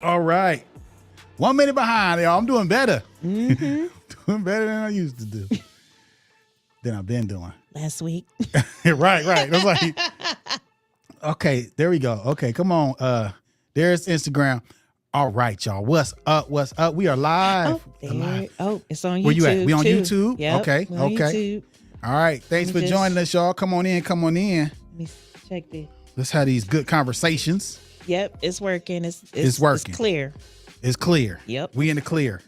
All right. 1 minute behind, y'all. I'm doing better. Mm-hmm. Doing better than I used to do. Than I've been doing. Last week. right. That's like, okay, there we go. Okay, come on. There's Instagram. All right, y'all. What's up? We are live. Oh, it's on YouTube. Where you at? We on too. YouTube? Yep, Okay. YouTube. All right. Thanks for joining us, y'all. Come on in. Let me check this. Let's have these good conversations. Yep, it's working. It's working. It's clear. It's clear. Yep. We in the clear.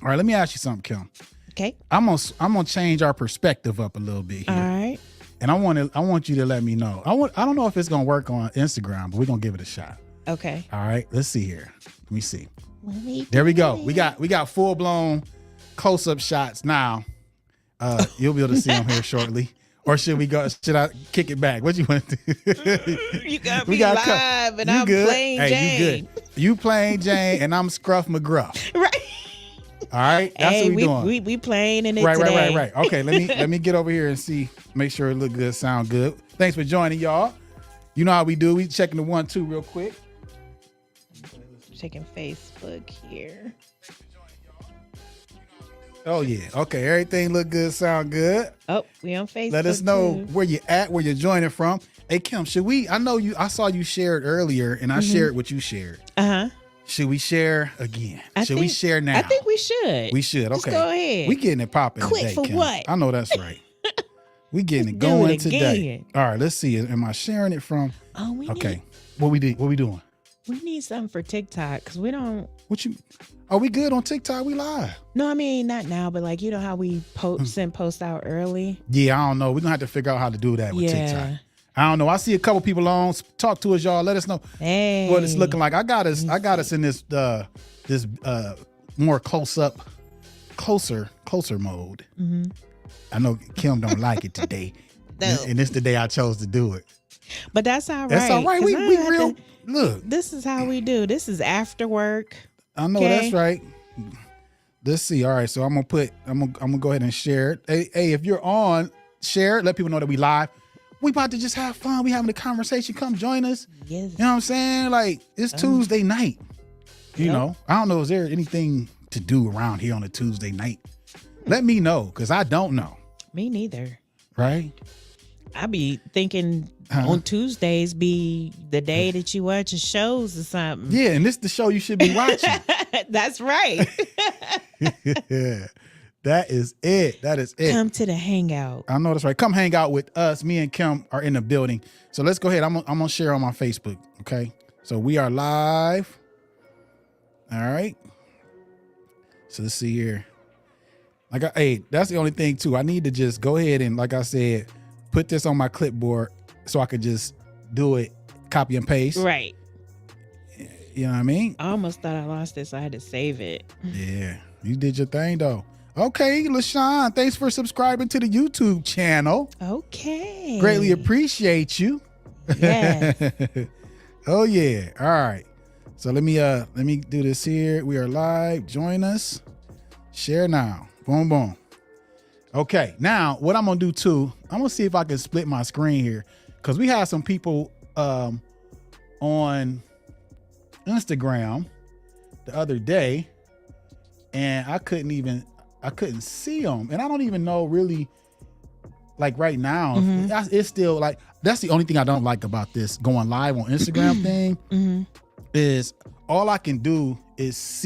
All right, let me ask you something, Kim. Okay. I'm gonna change our perspective up a little bit here. All right. And I want you to let me know. I don't know if it's gonna work on Instagram, but we're gonna give it a shot. Okay. All right. Let's see here. Let me see. There we go. We got full blown close up shots now. You'll be able to see them here shortly. Or should I kick it back? What you want to do? You got me live and I'm good. Plain Jane. You good. You Plain Jane and I'm Scruff McGruff. Right. All right. That's what we doing. We playing in it today. Right. Okay, let me get over here and make sure it look good, sound good. Thanks for joining, y'all. You know how we do. We checking the 1, 2 real quick. Checking Facebook here. Oh yeah. Okay. Everything look good, sound good. Oh, we on Facebook. Let us know too. where you at, where you're joining from. Hey Kim, I saw you shared earlier and I shared what you shared. Uh-huh. Should we share again? Should we share now? I think we should. We should. Let's Okay. go ahead. We getting it popping Quit today, for Kim. what? I know that's right. We getting it Do going it today. again. All right, let's see. Am I sharing it from? Oh, Okay. What we doing? We need something for TikTok because we don't. Are we good on TikTok? We live. No, I mean not now, but like you know how we send posts out early. Yeah, I don't know. We're gonna have to figure out how to do that with TikTok. I don't know. I see a couple people on. Talk to us, y'all. Let us know what it's looking like. I got us in this more closer mode. Mm-hmm. I know Kim don't like it today, No. and it's the day I chose to do it. But that's all right. That's all right. We real. Look, this is how we do. This is after work. I know that's right. Let's see. All right, so I'm gonna go ahead and share it. Hey, if you're on, share it. Let people know that we live. We about to just have fun. We having a conversation. Come join us. Yes. You know what I'm saying? Like it's Tuesday night. You know, I don't know. Is there anything to do around here on a Tuesday night? Let me know, because I don't know. Me neither. Right? I be thinking on Tuesdays be the day that you watch shows or something. Yeah, and this is the show you should be watching. That's right. Yeah. That is it. Come to the hangout. I know that's right. Come hang out with us. Me and Kim are in the building. So let's go ahead. I'm gonna share on my Facebook. Okay. So we are live. All right. So let's see here. That's the only thing too. I need to just go ahead and, like I said, put this on my clipboard so I could just do it, copy and paste. Right. You know what I mean? I almost thought I lost it, so I had to save it. Yeah. You did your thing though. Okay, LaShawn, thanks for subscribing to the YouTube channel. Okay. Greatly appreciate you. Yes. Oh yeah. All right. So let me do this here. We are live. Join us. Share now. Boom, boom. Okay. Now, what I'm gonna do too, I'm gonna see if I can split my screen here, because we had some people on Instagram the other day, and I couldn't see them, and I don't even know really, like right now, it's still like, that's the only thing I don't like about this going live on Instagram thing, is all I can do is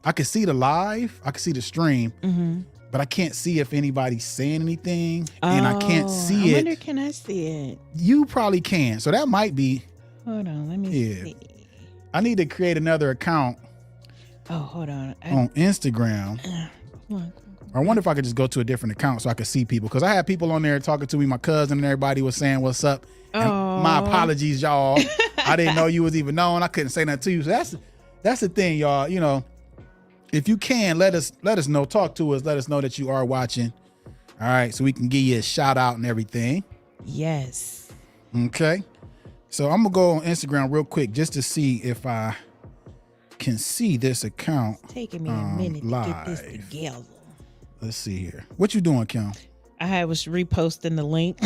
I can see the live, I can see the stream, but I can't see if anybody's saying anything, and I can't see it. I wonder, can I see it? You probably can, so that might be. Hold on, let me see. I need to create another account. Oh, hold on. On Instagram. I wonder if I could just go to a different account so I could see people, because I had people on there talking to me. My cousin and everybody was saying what's up. And my apologies, y'all. I didn't know you was even known. I couldn't say nothing to you. So that's the thing, y'all. You know, if you can, let us know. Talk to us. Let us know that you are watching. All right, so we can give you a shout out and everything. Yes. Okay. So I'm gonna go on Instagram real quick just to see if I can see this account. Taking me a minute to get this together. Let's see here. What you doing, Kim? I was reposting the link.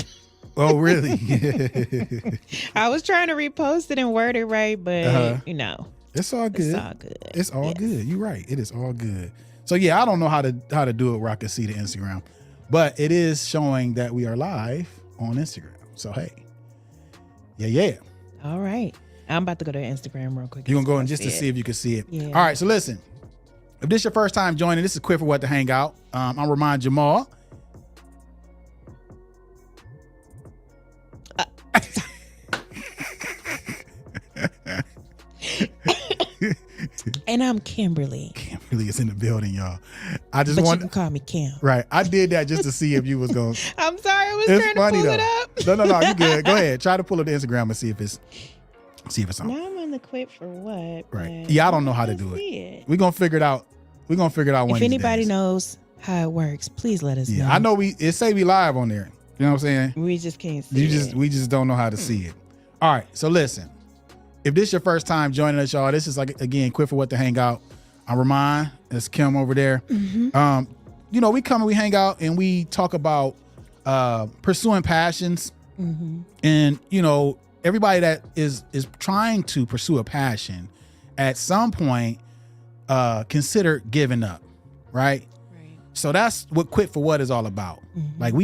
Oh, really? I was trying to repost it and word it right, but you know. It's all good. It's all good. It's all good. You're right. It is all good. So yeah, I don't know how to do it where I can see the Instagram, but it is showing that we are live on Instagram. So hey, yeah. All right. I'm about to go to Instagram real quick. You're gonna go in just to see if you can see it. Yeah. All right. So listen, if this is your first time joining, this is Quit for What to Hangout. I'll remind Jamal. And I'm Kimberly. Kimberly is in the building, y'all. I just But want you can call me Kim. Right. I did that just to see if you was going. I'm sorry, I was It's trying funny to pull though. it up. No, you good. Go ahead. Try to pull up the Instagram and see if it's on. Now I'm on the Quit for What? Right. Yeah, I don't know how to do it. We're gonna figure it out. We're gonna figure it out one If of these anybody days. knows how it works, please let us know. Yeah, I know it say we live on there. You know what I'm saying? We just can't see it. We just don't know how to see it. All right. So listen, if this is your first time joining us, y'all, this is like again Quit for What to Hangout. I remind it's Kim over there. Mm-hmm. We come and we hang out and we talk about pursuing passions. Mm-hmm. And everybody that is trying to pursue a passion at some point consider giving up, right? So that's what Quit for What is all about. Mm-hmm. Like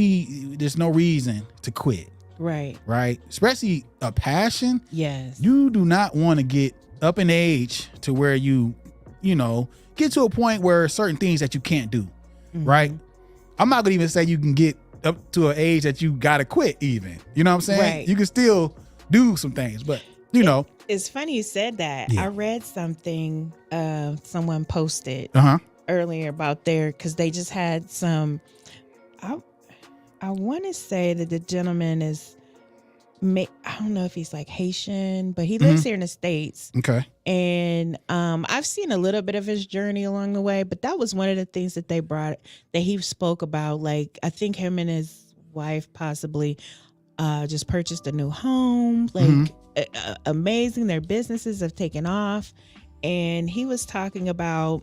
there's no reason to quit, Right. Especially a passion. Yes. You do not want to get up in age to where you get to a point where certain things that you can't do, Mm-hmm. right? I'm not gonna even say you can get up to an age that you gotta quit even. You know what I'm saying? Right. You can still do some things, but It's funny you said that. Yeah. I read something someone posted uh-huh. earlier about because they just had some. I want to say that the gentleman is, I don't know if he's like Haitian, but he lives here in the States. Okay. And I've seen a little bit of his journey along the way, but that was one of the things that that he spoke about. Like, I think him and his wife possibly just purchased a new home. Like, amazing. Their businesses have taken off. And he was talking about,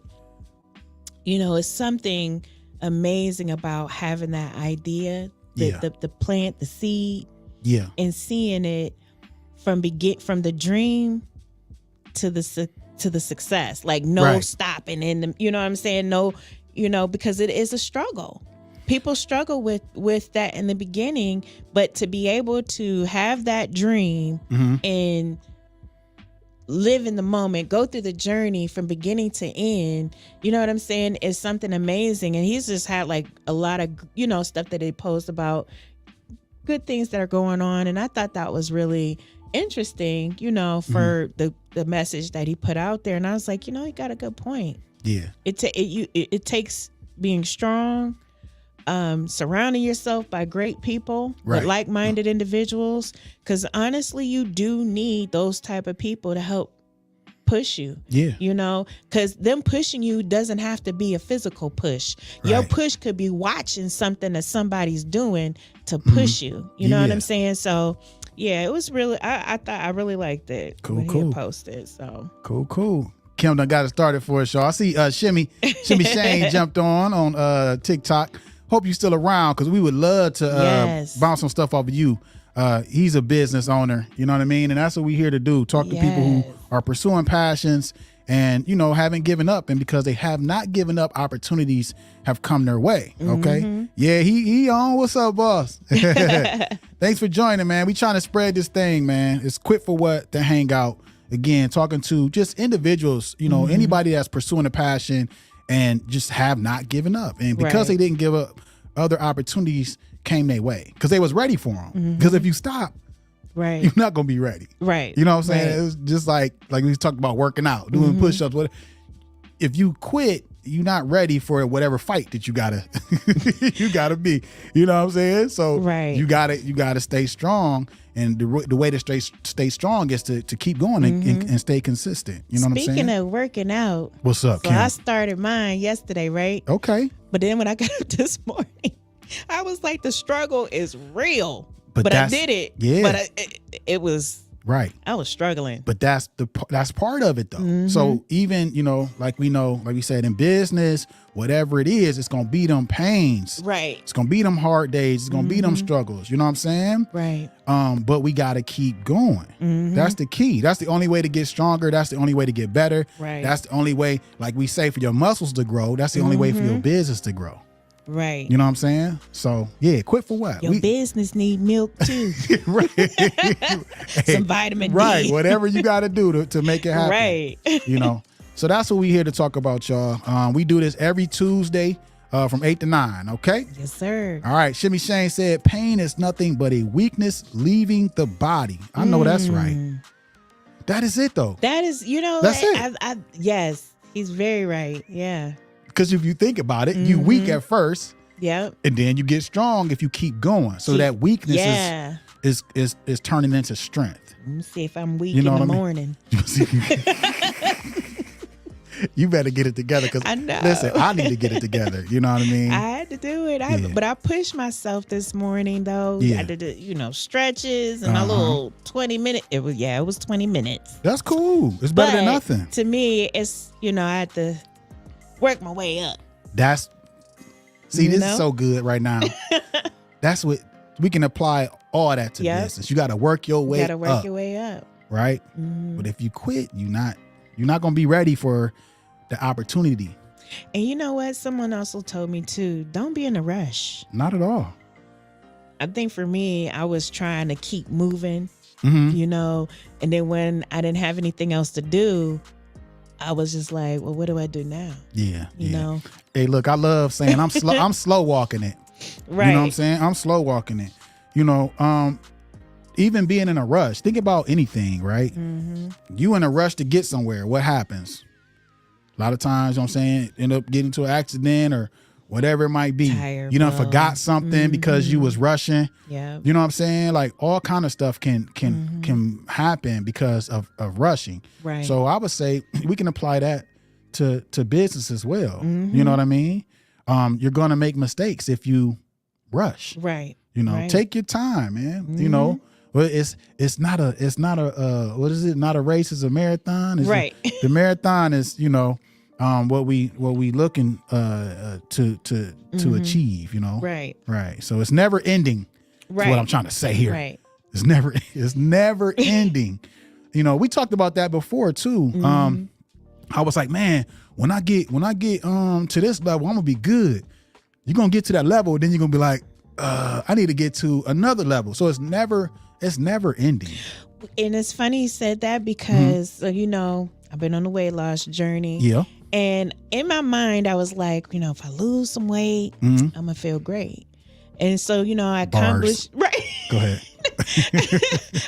it's something amazing about having that idea, the plant, the seed. Yeah. And seeing it from the dream to the success, like no stopping in the, you know what I'm saying? No, because it is a struggle. People struggle with that in the beginning, but to be able to have that dream and live in the moment, go through the journey from beginning to end, you know what I'm saying, is something amazing. And he's just had like a lot of, stuff that he posts about good things that are going on. And I thought that was really interesting, for the message that he put out there. And I was like, he got a good point. Yeah. It takes being strong, surrounding yourself by great people, with like-minded individuals. Because honestly, you do need those type of people to help push you. Yeah. Because them pushing you doesn't have to be a physical push. Your push could be watching something that somebody's doing to push you. You know what I'm saying? So yeah, it was really, I thought I really liked it when he had posted. So cool. Kim done got it started for us, y'all. I see Shimmy Shane jumped on TikTok. Hope you still around, because we would love to bounce some stuff off of you. He's a business owner, you know what I mean? And that's what we're here to do. Talk to people who are pursuing passions and, haven't given up. And because they have not given up, opportunities have come their way. Okay. Yeah, he on. What's up, boss? Thanks for joining, man. We trying to spread this thing, man. It's Quit for What to Hangout. Again, talking to just individuals, anybody that's pursuing a passion and just have not given up. And because they didn't give up, other opportunities came their way because they was ready for them. Because if you stop, you're not going to be ready. Right. You know what I'm saying? It was just like we talked about working out, doing push-ups. If you quit, you're not ready for whatever fight that you gotta be. You know what I'm saying? So you gotta stay strong. And the way to stay strong is to keep going and stay consistent. You know what I'm saying? Speaking of working out, what's up, so Kim? I started mine yesterday, right? Okay. But then when I got up this morning, I was like, the struggle is real. But I did it. Yeah. But it was Right. I was struggling. But that's part of it though. So even, like we said in business, whatever it is, it's going to be them pains. Right. It's going to be them hard days. It's going to be them struggles. You know what I'm saying? Right. But we got to keep going. That's the key. That's the only way to get stronger. That's the only way to get better. Right. That's the only way, like we say, for your muscles to grow. That's the only way for your business to grow. Right. You know what I'm saying? So yeah, quit for what? Your business need milk too. Right. Some vitamin D. Right. Whatever you got to do to make it happen. Right. So that's what we here to talk about, y'all. We do this every Tuesday from 8 to 9. Okay. Yes, sir. All right. Shimmy Shane said, pain is nothing but a weakness leaving the body. I know that's right. That is it though. That is, that's it. Yes, he's very right. Yeah. Because if you think about it, you weak at first. Yep. And then you get strong if you keep going. So that weakness is turning into strength. Let me see if I'm weak in the morning. You better get it together because listen, I need to get it together. You know what I mean? I had to do it. But I pushed myself this morning though. I did stretches and my little 20-minute. It was 20 minutes. That's cool. It's better than nothing. To me, it's I had to work my way up. This is so good right now. That's what we can apply all that to business. You got to work your way up. You got to work your way up. Right? But if you quit, you're not going to be ready for the opportunity. And you know what? Someone also told me too, don't be in a rush. Not at all. I think for me, I was trying to keep moving, and then when I didn't have anything else to do, I was just like, well, what do I do now? Yeah. You know? Hey, look, I love saying I'm slow. I'm slow walking it. Right. You know what I'm saying? I'm slow walking it. Even being in a rush, think about anything, right? You in a rush to get somewhere. What happens? A lot of times, you know what I'm saying, end up getting into an accident or whatever it might be. Tired, you done forgot something because you was rushing. Yeah. You know what I'm saying? Like all kind of stuff can happen because of rushing. Right. So I would say we can apply that to business as well. You know what I mean? You're going to make mistakes if you rush. Right. Take your time, man. Well, it's not a what is it? Not a race, it's a marathon. Right. The marathon is, what we looking to achieve, Right. Right. So it's never ending. Right. That's what I'm trying to say here. Right. It's never ending. We talked about that before too. I was like, man, when I get to this level, I'm gonna be good. You're gonna get to that level, then you're gonna be like, I need to get to another level. So it's never ending. And it's funny you said that because I've been on the weight loss journey. Yeah. And in my mind, I was like, if I lose some weight, I'm gonna feel great. And so, I accomplished. Right. Go ahead.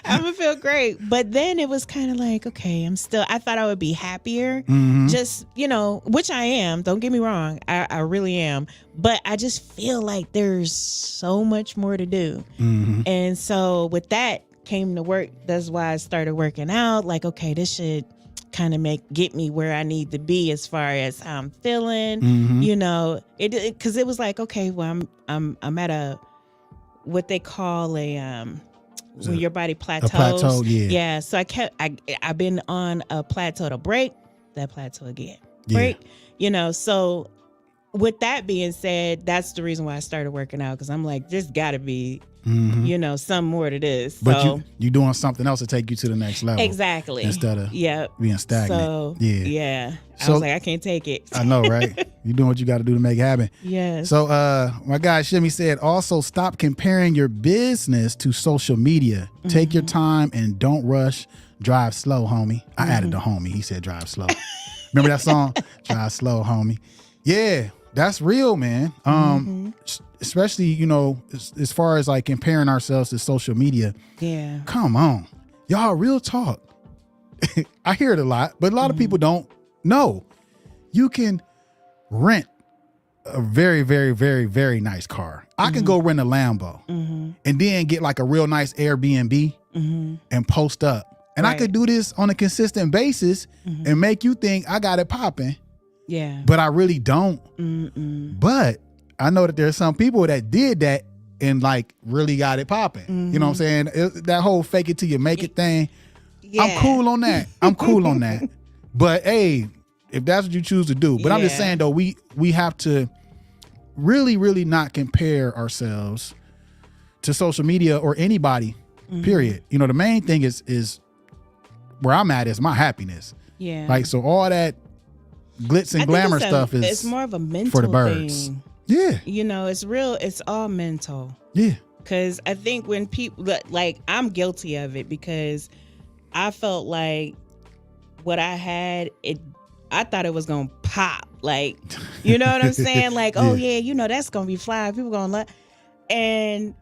I'm gonna feel great. But then it was kind of like, okay, I thought I would be happier. Just, which I am. Don't get me wrong. I really am. But I just feel like there's so much more to do. And so with that came to work. That's why I started working out. Like, okay, this should kind of get me where I need to be as far as how I'm feeling. Because it was like, okay, well, I'm at a what they call when your body plateaus. A plateau, yeah. So I've been on a plateau to break that plateau again. Break. So with that being said, that's the reason why I started working out, because I'm like, there's got to be some more to this. But you doing something else to take you to the next level. Exactly. Instead of being stagnant. So, yeah. I was like, I can't take it. I know, right? You doing what you got to do to make it happen. Yes. So my guy Shimmy said, also stop comparing your business to social media. Take your time and don't rush. Drive slow, homie. I added the homie. He said drive slow. Remember that song? Drive slow, homie. Yeah, that's real, man. Especially, as far as like comparing ourselves to social media. Yeah. Come on. Y'all, real talk. I hear it a lot, but a lot of people don't know. You can rent a very, very, very, very nice car. I can go rent a Lambo and then get like a real nice Airbnb and post up. And I could do this on a consistent basis and make you think I got it popping. Yeah. But I really don't. But I know that there's some people that did that and like really got it popping. You know what I'm saying? That whole fake it till you make it thing. I'm cool on that. I'm cool on that. But hey, if that's what you choose to do. But I'm just saying though, we have to really, really not compare ourselves to social media or anybody, period. You know, the main thing is where I'm at is my happiness. Yeah. Like, so all that glitz and glamour stuff is it's more of a mental for the birds. thing. Yeah. You know, it's all mental. Yeah. Because I think when people, like, I'm guilty of it because I felt like what I had, I thought it was going to pop. Like, you know what I'm saying? Like, oh yeah, you know, that's going to be fly. People going to love. And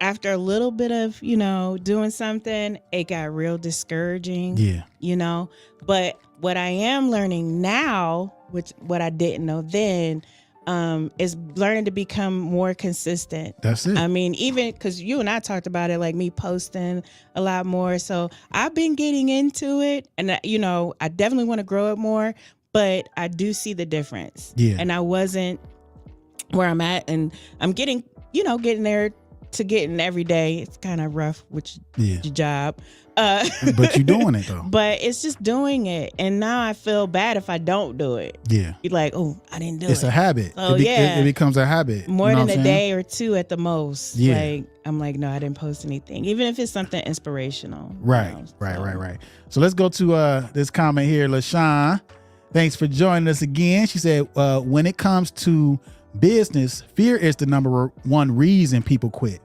after a little bit of, you know, doing something, it got real discouraging. Yeah. You know, but what I am learning now, which what I didn't know then, is learning to become more consistent. That's it. I mean, even because you and I talked about it, like me posting a lot more. So I've been getting into it, and you know, I definitely want to grow it more. But I do see the difference. Yeah. And I wasn't where I'm at, and I'm getting there to getting every day. It's kind of rough, which your job. But you're doing it though. But it's just doing it, and now I feel bad if I don't do it. Yeah. You're like, oh, I didn't do it. It's a habit. So it becomes a habit. More than a day or two at the most. Yeah. Like, I'm like, no, I didn't post anything, even if it's something inspirational. Right. You know, Right. So let's go to this comment here, LaShawn. Thanks for joining us again. She said, when it comes to business, fear is the number one reason people quit.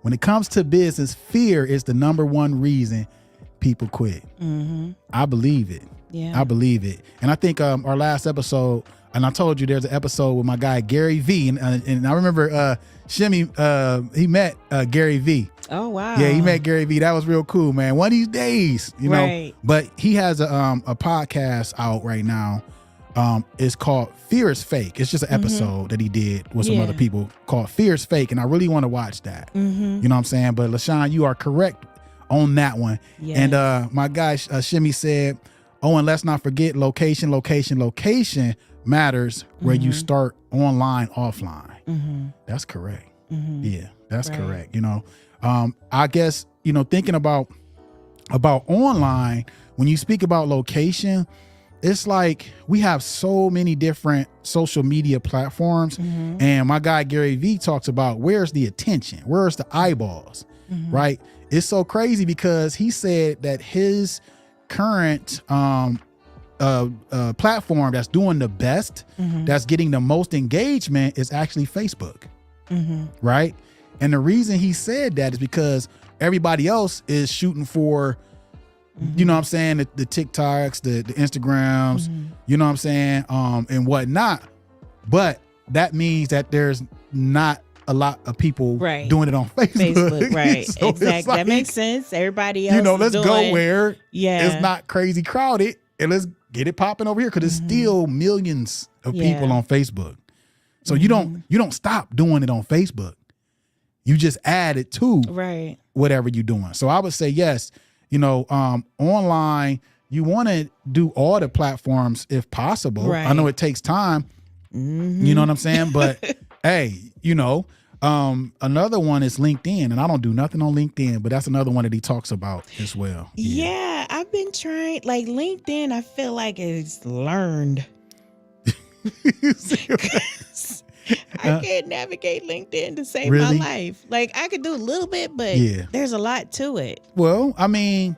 When it comes to business, fear is the number one reason people quit. Mm-hmm. I believe it. Yeah. I believe it. And I think our last episode, and I told you there's an episode with my guy, Gary V. And I remember Shimmy, he met Gary V. Oh, wow. Yeah, he met Gary V. That was real cool, man. One of these days, you know. But he has a podcast out right now. It's called Fear is Fake. It's just an episode that he did with some other people called Fear is Fake. And I really want to watch that. You know what I'm saying? But LaShawn, you are correct on that one. Yes. And my guy Shimmy said, oh, and let's not forget location matters where you start online, offline. That's correct. Yeah, that's correct. You know, I guess, you know, thinking about online, when you speak about location, it's like we have so many different social media platforms. And my guy Gary V talks about where's the attention, where's the eyeballs, right? It's so crazy because he said that his current platform that's doing the best, that's getting the most engagement, is actually Facebook, right? And the reason he said that is because everybody else is shooting for, you know what I'm saying, the TikToks, the Instagrams, you know what I'm saying, and whatnot. But that means that there's not a lot of people doing it on Facebook. Right. So exactly. like, that makes sense. Everybody else, you know, let's go where it's not crazy crowded, and let's get it popping over here, because it's still millions of people on Facebook. So you don't stop doing it on Facebook. You just add it to whatever you're doing. So I would say yes. You know, online, you want to do all the platforms if possible. Right. I know it takes time. You know what I'm saying? But hey, you know, another one is LinkedIn, and I don't do nothing on LinkedIn, but that's another one that he talks about as well. Yeah, I've been trying, like LinkedIn, I feel like it's learned. I can't navigate LinkedIn to save my life. Like, I could do a little bit, but there's a lot to it. Well, I mean,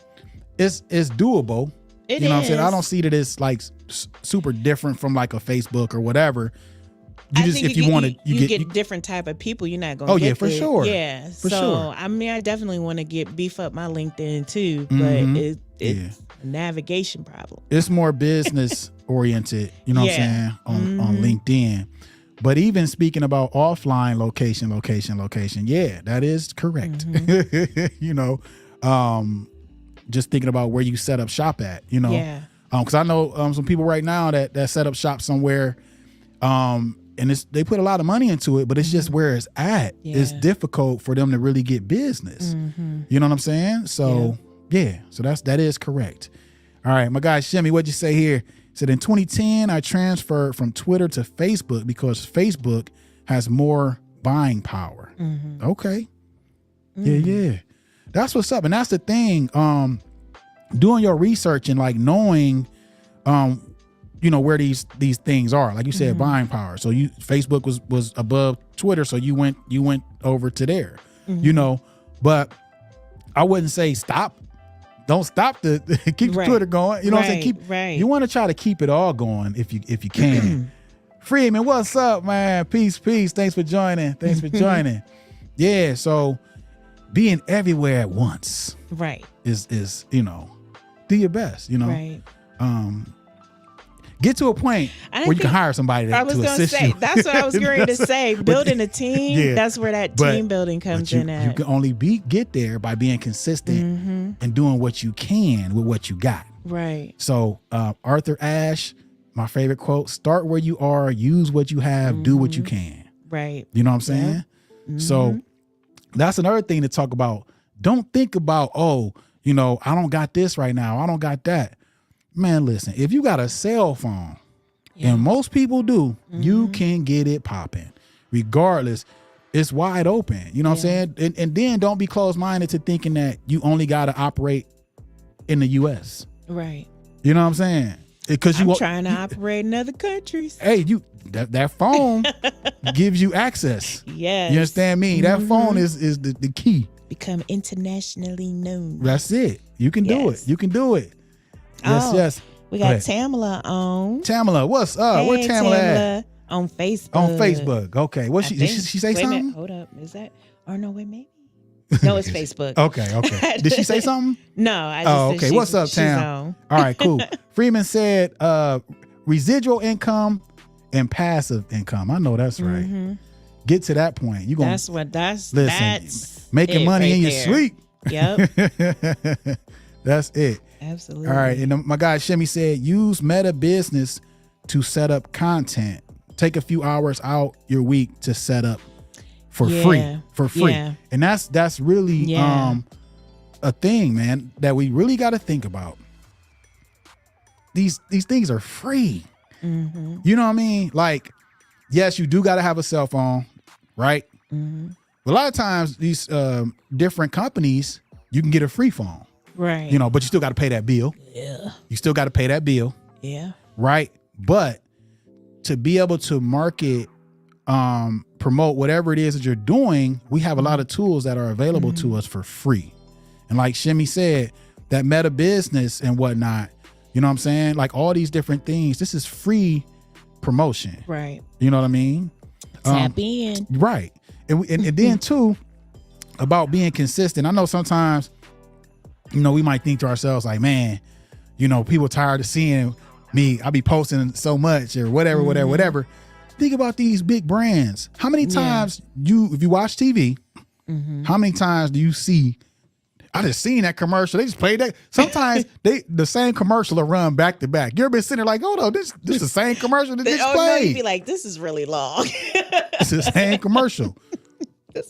it's doable. You know what I'm saying? I don't see that it's like super different from like a Facebook or whatever. If you want to, you get different type of people. You're not going to get for sure. Yeah. I mean, I definitely want to beef up my LinkedIn too, but it's a navigation problem. It's more business oriented, you know what I'm saying, on LinkedIn. But even speaking about offline location, yeah, that is correct. You know, just thinking about where you set up shop at, you know. Yeah. Because I know some people right now that set up shop somewhere, and they put a lot of money into it, but it's just where it's at. Yeah. It's difficult for them to really get business. You know what I'm saying? So so that is correct. All right, my guy Shimmy, what'd you say here? Said in 2010, I transferred from Twitter to Facebook because Facebook has more buying power. Okay. Yeah. That's what's up. And that's the thing. doing your research and like knowing, where these things are. Like you said, buying power. So Facebook was above Twitter, so you went over to there. But I wouldn't say stop. Don't stop keep Twitter going. You know what I'm saying? You want to try to keep it all going if you can. Freeman, what's up, man? Peace. Thanks for joining. Yeah, so being everywhere at once. Right. Is do your best, Right. Get to a point where you can hire somebody to assist you. That's what I was going to say. Building a team, that's where that team building comes in at. You can only get there by being consistent and doing what you can with what you got. Right. So Arthur Ashe, my favorite quote, start where you are, use what you have, do what you can. Right. You know what I'm saying? Yeah. So that's another thing to talk about. Don't think about, I don't got this right now. I don't got that. Man, listen, if you got a cell phone, and most people do, you can get it popping. Regardless, it's wide open. You know what I'm saying? And then don't be closed-minded to thinking that you only got to operate in the U.S. Right. You know what I'm saying? Because I'm trying to operate in other countries. Hey, that phone gives you access. Yes. You understand me? That phone is the key. Become internationally known. That's it. You can do it. You can do it. Yes. We got Tamala on. Tamala, what's up? Hey, Where Tamala at? On Facebook. On Facebook. Okay. What did she say something? Hold up. Is that? Or no, wait, maybe. No, it's Facebook. Okay. Did she say something? No, I just okay. What's up, Tam? All right, cool. Freeman said residual income and passive income. I know that's right. Get to that point. You gonna that's making money in your sleep. Yep. That's it. Absolutely. All right. And my guy Shimmy said, use Meta Business to set up content. Take a few hours out your week to set up for free. Yeah. And that's really a thing, man, that we really got to think about. These things are free. You know what I mean? Like, yes, you do got to have a cell phone, right? But a lot of times these different companies, you can get a free phone. Right. But you still got to pay that bill. Yeah. You still got to pay that bill. Yeah. Right. But to be able to market, promote whatever it is that you're doing, we have a lot of tools that are available to us for free. And like Shimmy said, that Meta Business and whatnot, you know what I'm saying? Like all these different things, this is free promotion. Right. You know what I mean? Tap in. Right. And then too, about being consistent. I know sometimes, we might think to ourselves like, man, people tired of seeing me. I be posting so much or whatever. Think about these big brands. How many times if you watch TV, how many times do you see, I just seen that commercial. They just played that. Sometimes the same commercial will run back to back. You ever been sitting there like, hold on, this is the same commercial that just played. No, you'd be like, this is really long. It's the same commercial.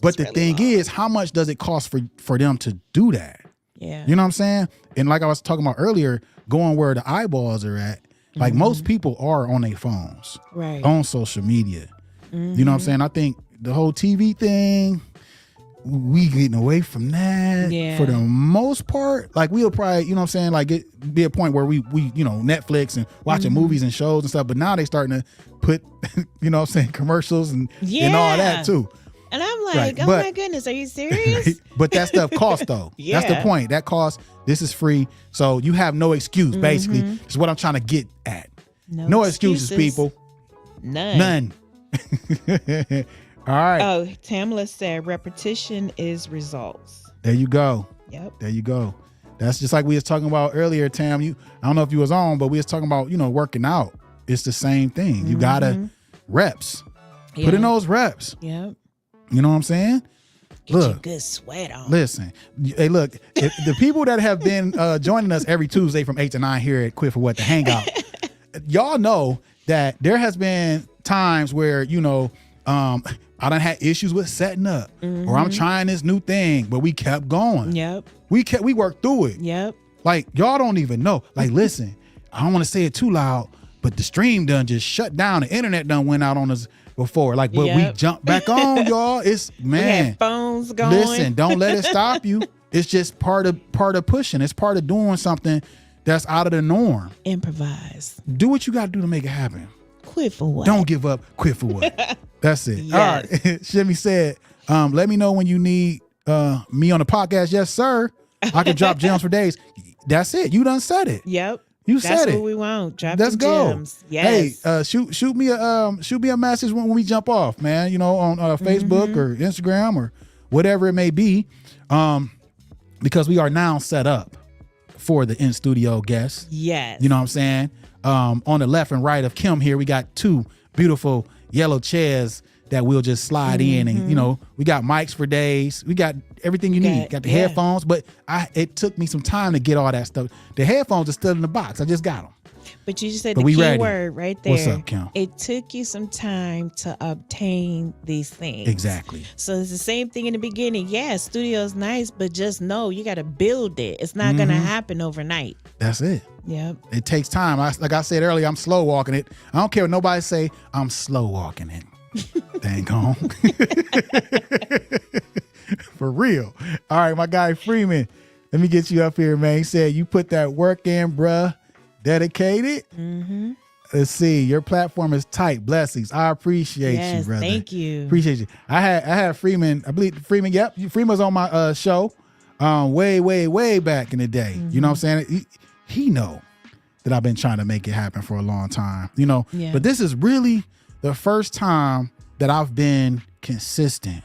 But the thing is, how much does it cost for them to do that? Yeah. You know what I'm saying? And like I was talking about earlier, going where the eyeballs are at, like most people are on their phones, right, on social media. You know what I'm saying? I think the whole TV thing, we getting away from that for the most part. Like we'll probably, you know what I'm saying? Like it be a point where we Netflix and watching movies and shows and stuff, but now they starting to put, you know what I'm saying, commercials and all that too. And I'm like, oh my goodness, are you serious? But that stuff costs though. That's the point. That costs. This is free. So you have no excuse, basically. Is what I'm trying to get at. No excuses, people. None. All right. Oh, Tamala said repetition is results. There you go. Yep. There you go. That's just like we was talking about earlier, Tam. I don't know if you was on, but we was talking about, working out. It's the same thing. You gotta reps. Put in those reps. Yep. You know what I'm saying? Get your good sweat on. Listen. Hey, look, if the people that have been joining us every Tuesday from 8 to 9 here at Quit for What, the Hangout, y'all know that there has been times where, I done had issues with setting up or I'm trying this new thing, but we kept going. Yep. We worked through it. Yep. Like, y'all don't even know. Like, listen, I don't want to say it too loud, but the stream done just shut down. The internet done went out on us before. Like, but we jumped back on, y'all. It's, man. We had phones going. Listen, don't let it stop you. It's just part of pushing. It's part of doing something that's out of the norm. Improvise. Do what you got to do to make it happen. Quit for what? Don't give up. Quit for what? That's it. Yes. All right. Shimmy said, let me know when you need me on the podcast. Yes, sir. I can drop gems for days. That's it. You done said it. Yep. You said it. That's what we want. Drop Let's the go. gems. Yes. Hey, shoot me a message when we jump off, man. You know, on Facebook or Instagram or whatever it may be, because we are now set up for the in studio guests. Yes. You know what I'm saying? On the left and right of Kim here, we got two beautiful yellow chairs that we'll just slide in, and you know, we got mics for days. We got everything you need. Got the headphones, but it took me some time to get all that stuff. The headphones are still in the box. I just got them. But you just said the key word right there. What's up, Kim? It took you some time to obtain these things. Exactly. So it's the same thing in the beginning. Yeah, studio's nice, but just know you got to build it. It's not going to happen overnight. That's it. Yep. It takes time. Like I said earlier, I'm slow walking it. I don't care what nobody say. I'm slow walking it. Dang on. For real. All right, my guy Freeman. Let me get you up here, man. He said, you put that work in, bruh. Dedicated. Let's see. Your platform is tight. Blessings. I appreciate you, brother. Thank you. Appreciate you. I had Freeman. I believe Freeman. Yep. Freeman was on my show way back in the day. You know what I'm saying? He know that I've been trying to make it happen for a long time, you know, but this is really the first time that I've been consistent.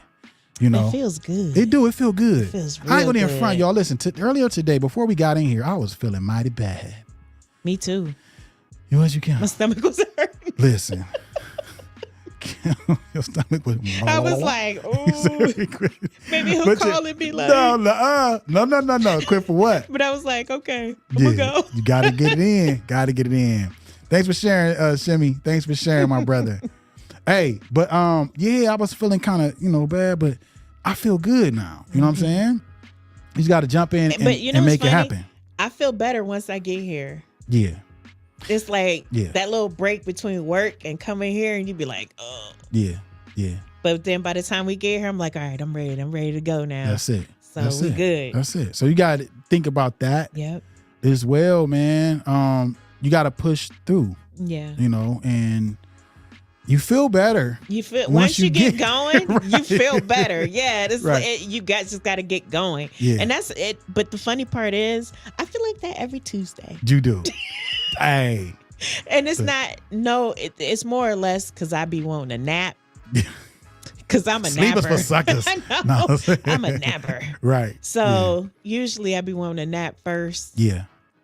You know, it feels good. It feel good. It feels real I ain't gonna good. in front, y'all. Listen, earlier today, before we got in here, I was feeling mighty bad. Me too. You can. My stomach was hurting. Listen. Your stomach was. I was like, ooh. Maybe he'll call and be like, no. Quit for what? But I was like, okay, I'm gonna go. You gotta get it in. Gotta get it in. Thanks for sharing, Shimmy. Thanks for sharing, my brother. Hey, but yeah, I was feeling kind of, bad, but I feel good now. You know what I'm saying? You just got to jump in and make it happen. I feel better once I get here. Yeah. It's like that little break between work and coming here, and you be like, oh. Yeah. But then by the time we get here, I'm like, all right, I'm ready. I'm ready to go now. That's it. So we good. That's it. So you got to think about that. Yep. As well, man. You got to push through. Yeah. And you feel better. You feel once you get going, right. You feel better. Yeah, it's right. You guys just got to get going. Yeah. And that's it. But the funny part is, I feel like that every Tuesday. You do. Hey. And it's it's more or less because I be wanting a nap. Because I'm a Sleepers napper. for suckers. No, I'm a napper. Right. So usually I be wanting a nap first. Yeah.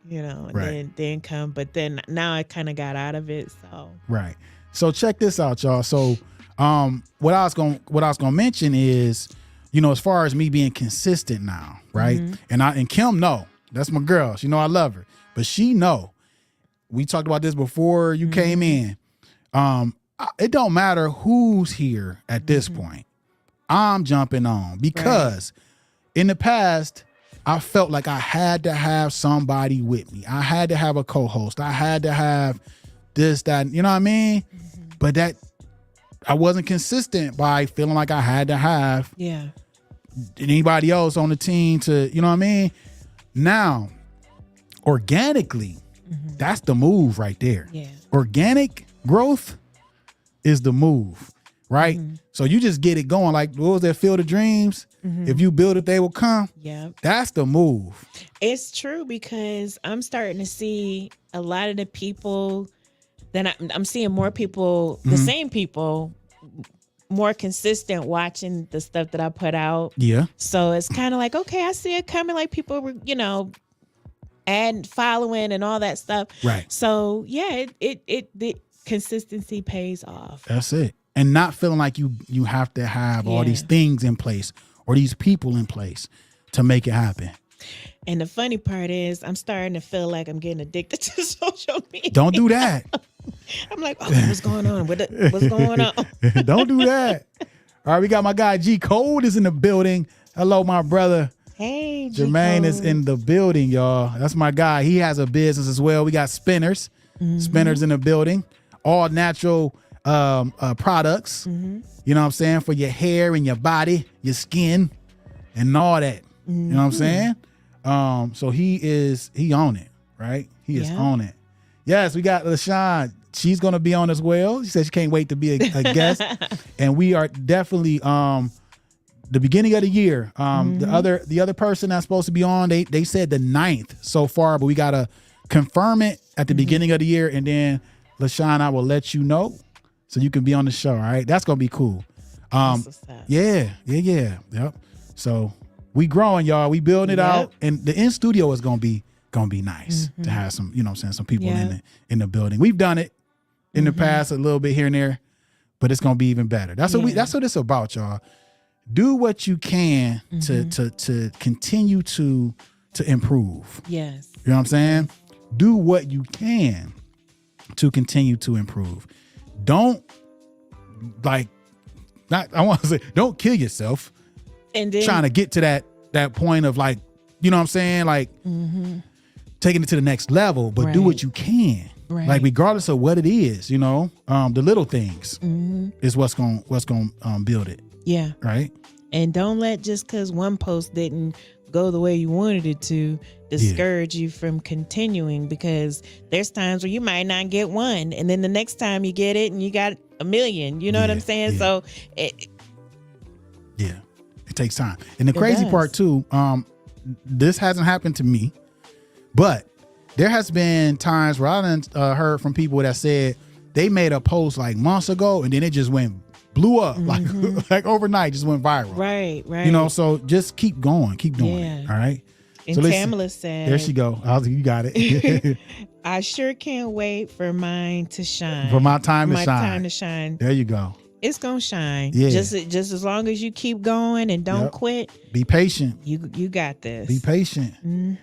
And right. then come. But then now I kind of got out of it. So right. So check this out, y'all. So what I was gonna mention is, as far as me being consistent now, right? And Kim know. That's my girl. She know I love her. But she know. We talked about this before you came in. It don't matter who's here at this point. I'm jumping on because in the past, I felt like I had to have somebody with me. I had to have a co-host. I had to have this, that, you know what I mean? But that I wasn't consistent by feeling like I had to have anybody else on the team to, you know what I mean? Now, organically, that's the move right there. Yeah. Organic growth is the move, right? So you just get it going. Like, what was that Field of Dreams? If you build it, they will come. Yeah. That's the move. It's true because I'm starting to see a lot of the people that I'm seeing more people, the same people, more consistent watching the stuff that I put out. Yeah. So it's kind of like, okay, I see it coming. Like people were, adding, following and all that stuff. Right. So yeah, the consistency pays off. That's it. And not feeling like you have to have all these things in place or these people in place to make it happen. And the funny part is I'm starting to feel like I'm getting addicted to social media. Don't do that. I'm like, oh, what's going on? What's going on? Don't do that. All right, we got my guy G Code is in the building. Hello, my brother. Hey, G Jermaine Code is in the building, y'all. That's my guy. He has a business as well. We got Spinners. Spinners in the building. All natural products. You know what I'm saying? For your hair and your body, your skin, and all that. You know what I'm saying? So he on it, right? He is on it. Yes, we got LaShawn. She's gonna be on as well. She said she can't wait to be a guest. And we are definitely the beginning of the year. The other person that's supposed to be on, they said the 9th so far, but we gotta confirm it at the beginning of the year, and then LaShawn, I will let you know so you can be on the show. All right, that's gonna be cool. Yep. So we growing, y'all. We building it out, and the in studio is gonna be nice to have some, you know what I'm saying, some people in the building. We've done it in the past a little bit here and there, but it's gonna be even better. That's what it's about, y'all. Do what you can to continue to improve. Yes. You know what I'm saying? Do what you can to continue to improve. Don't don't kill yourself and then trying to get to that point of like, you know what I'm saying? Like taking it to the next level, but do what you can. Right. Like regardless of what it is, you know, the little things is what's going build it. Yeah. Right. And don't let just because one post didn't go the way you wanted it to discourage you from continuing, because there's times where you might not get one, and then the next time you get it and you got 1 million. You know what I'm saying? Yeah. So it takes time. And the crazy part too, this hasn't happened to me, but there has been times where I done heard from people that said they made a post like months ago and then it just blew up like overnight, just went viral. Right. You know, so just keep doing it. All right. And so Tamala said, there she go. You got it. I sure can't wait for mine to shine. For my time to shine. There you go. It's gonna shine. Yeah. Just as long as you keep going and don't quit. Be patient. You got this. Be patient.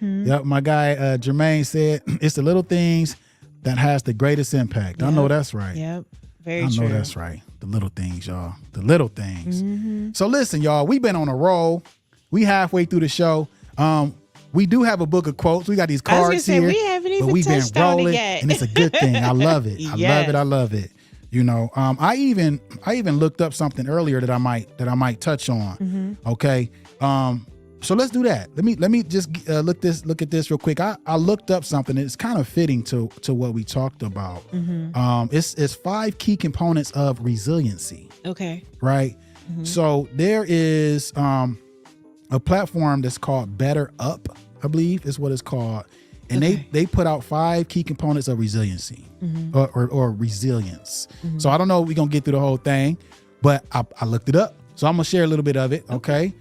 Yep. My guy Jermaine said it's the little things that has the greatest impact. I know that's right. Yep. Very true. I know that's right. The little things, y'all. The little things. So listen, y'all. We've been on a roll. We halfway through the show. We do have a book of quotes. We got these cards here. We haven't even touched on it yet. And it's a good thing. I love it. I love it. You know, I even looked up something earlier that I might touch on. Okay. So let's do that. Let me just look at this real quick. I looked up something that's kind of fitting to what we talked about. It's 5 key components of resiliency. Okay. Right. So there is a platform that's called Better Up, I believe is what it's called. And they put out 5 key components of resiliency or resilience. So I don't know if we're going to get through the whole thing, but I looked it up. So I'm going to share a little bit of it. Okay.